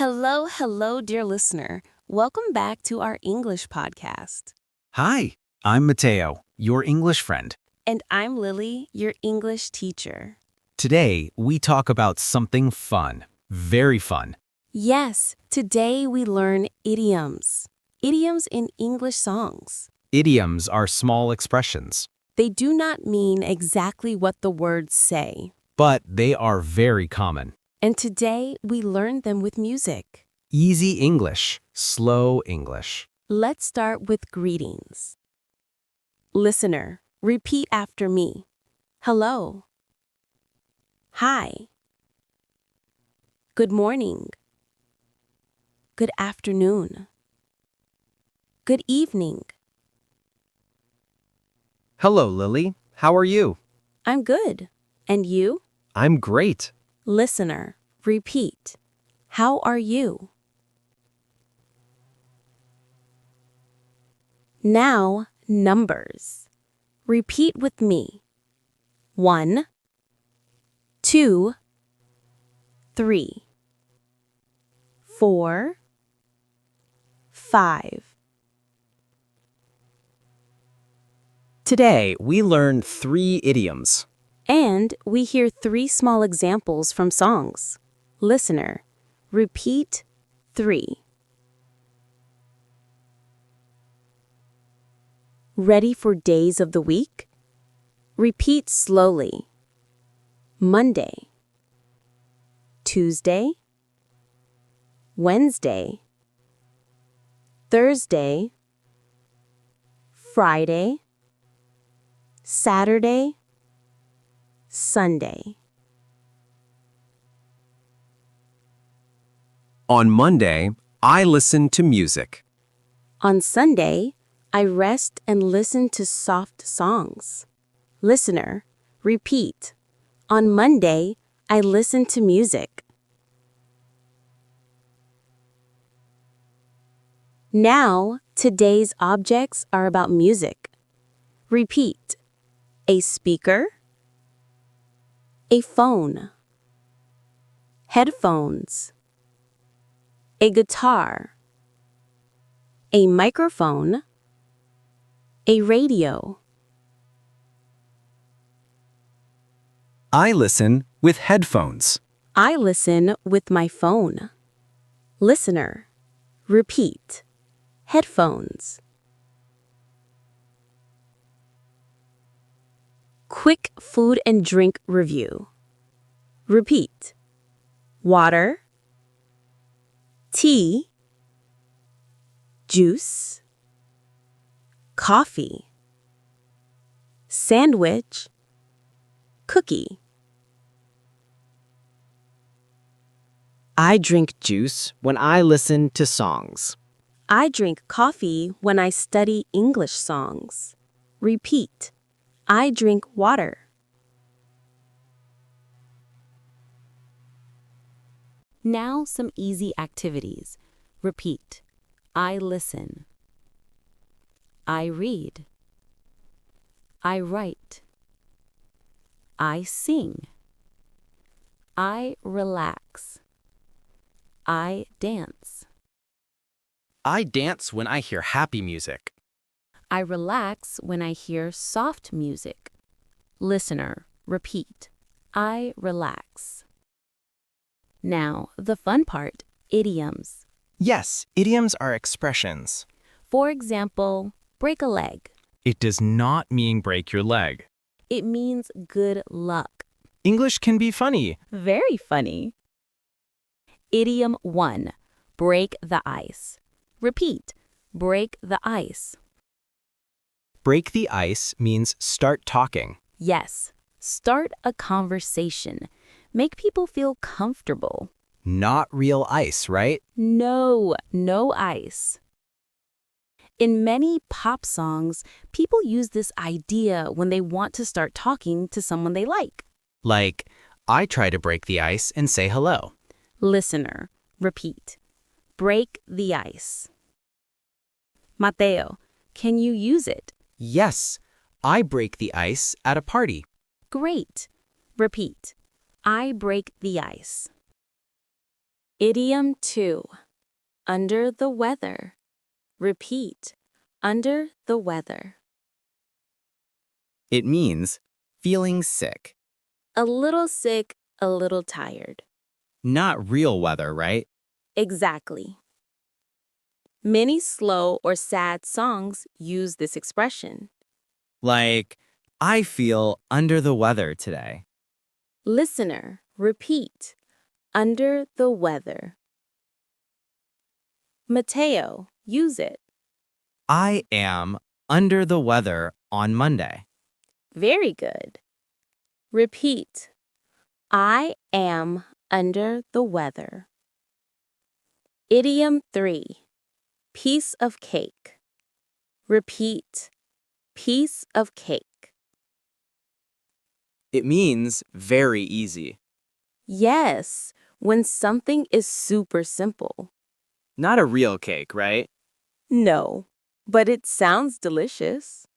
Hello, hello, dear listener. Welcome back to our English podcast. Hi, I'm Mateo, your English friend. And I'm Lily, your English teacher. Today, we talk about something fun, very fun. Yes, today we learn idioms. Idioms in English songs. Idioms are small expressions, They do not mean exactly what the words say. but they are very common. And today we learn them with music. Easy English, slow English. Let's start with greetings. Listener, repeat after me. Hello. Hi. Good morning. Good afternoon. Good evening. Hello, Lily. How are you? I'm good. And you? I'm great. Listener, repeat. How are you? Now, numbers. Repeat with me. 1, 2, 3, 4, 5. Today, we learn 3 idioms. And we hear 3 small examples from songs. Listener, repeat 3. Ready for days of the week? Repeat slowly. Monday, Tuesday, Wednesday, Thursday, Friday, Saturday, Sunday. On Monday, I listen to music. On Sunday, I rest and listen to soft songs. Listener, repeat. On Monday, I listen to music. Now, today's objects are about music. Repeat. A speaker, a phone, headphones, a guitar, a microphone, a radio. I listen with headphones. I listen with my phone. Listener, repeat. Headphones. Quick food and drink review. Repeat. Water, tea, juice, coffee, sandwich, cookie. I drink juice when I listen to songs. I drink coffee when I study English songs. Repeat. I drink water. Now some easy activities. Repeat. I listen. I read. I write. I sing. I relax. I dance. I dance when I hear happy music. I relax when I hear soft music. Listener, repeat. I relax. Now, the fun part, idioms. Yes, idioms are expressions. For example, break a leg. It does not mean break your leg. It means good luck. English can be funny. Very funny. Idiom 1, break the ice. Repeat, break the ice. Break the ice means start talking. Yes, start a conversation. Make people feel comfortable. Not real ice, right? No ice. In many pop songs, people use this idea when they want to start talking to someone they like. Like, I try to break the ice and say hello. Listener, repeat. Break the ice. Mateo, can you use it? Yes, I break the ice at a party. Great. Repeat. I break the ice. Idiom 2. Under the weather. Repeat. Under the weather. It means feeling sick. A little sick, a little tired. Not real weather, right? Exactly. Many slow or sad songs use this expression. Like, I feel under the weather today. Listener, repeat. Under the weather. Mateo, use it. I am under the weather on Monday. Very good. Repeat. I am under the weather. Idiom 3. Piece of cake. Repeat. Piece of cake. It means very easy. Yes, when something is super simple. Not a real cake, right? No, but it sounds delicious.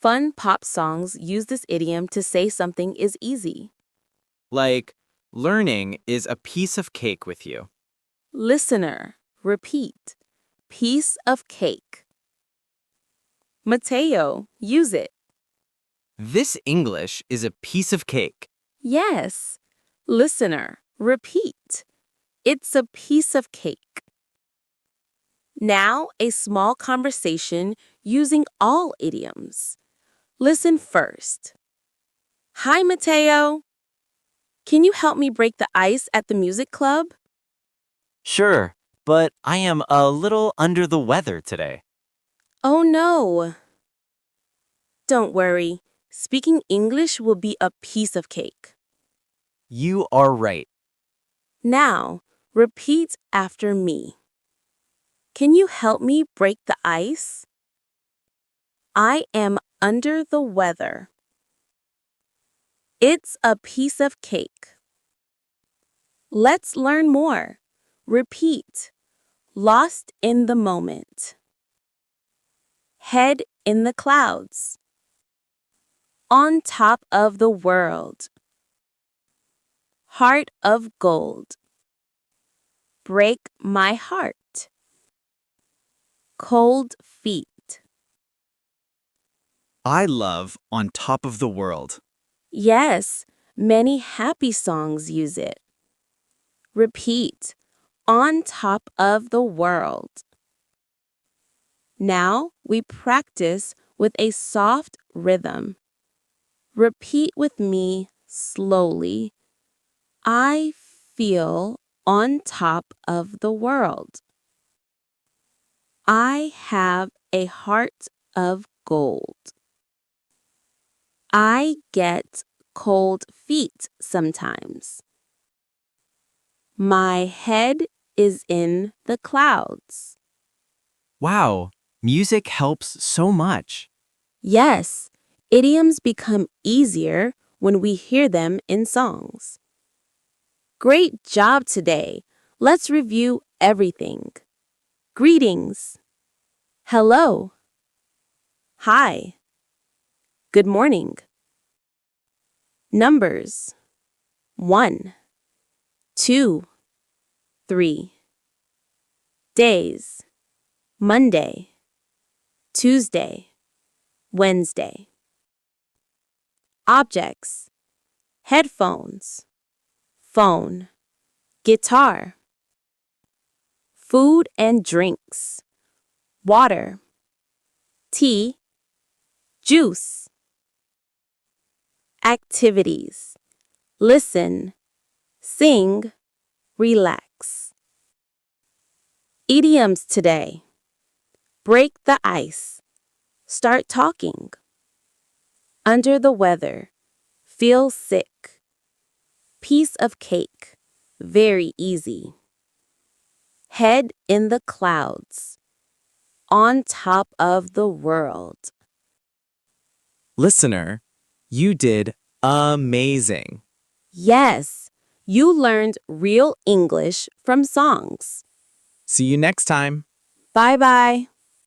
Fun pop songs use this idiom to say something is easy. Like, learning is a piece of cake with you. Listener, repeat. Piece of cake. Mateo, use it. This English is a piece of cake. Yes. Listener, repeat. It's a piece of cake. Now, a small conversation using all idioms. Listen first. Hi, Mateo. Can you help me break the ice at the music club? Sure, but I am a little under the weather today. Oh, no. Don't worry. Speaking English will be a piece of cake. You are right. Now, repeat after me. Can you help me break the ice? I am under the weather. It's a piece of cake. Let's learn more. Repeat. Lost in the moment. Head in the clouds. On top of the world. Heart of gold. Break my heart. Cold feet. I love on top of the world. Yes, many happy songs use it. Repeat. On top of the world. Now we practice with a soft rhythm. Repeat with me slowly. I feel on top of the world. I have a heart of gold. I get cold feet sometimes. My head is in the clouds. Wow, music helps so much. Yes, idioms become easier when we hear them in songs. Great job today. Let's review everything. Greetings. Hello. Hi. Good morning. Numbers. 1, 2, 3. Days. Monday, Tuesday, Wednesday. Objects. Headphones. Phone. Guitar. Food and drinks. Water. Tea. Juice. Activities. Listen. Sing. Relax. Idioms today. Break the ice. Start talking. Under the weather. Feel sick. Piece of cake. Very easy. Head in the clouds. On top of the world. Listener, you did amazing. Yes, you learned real English from songs. See you next time. Bye-bye.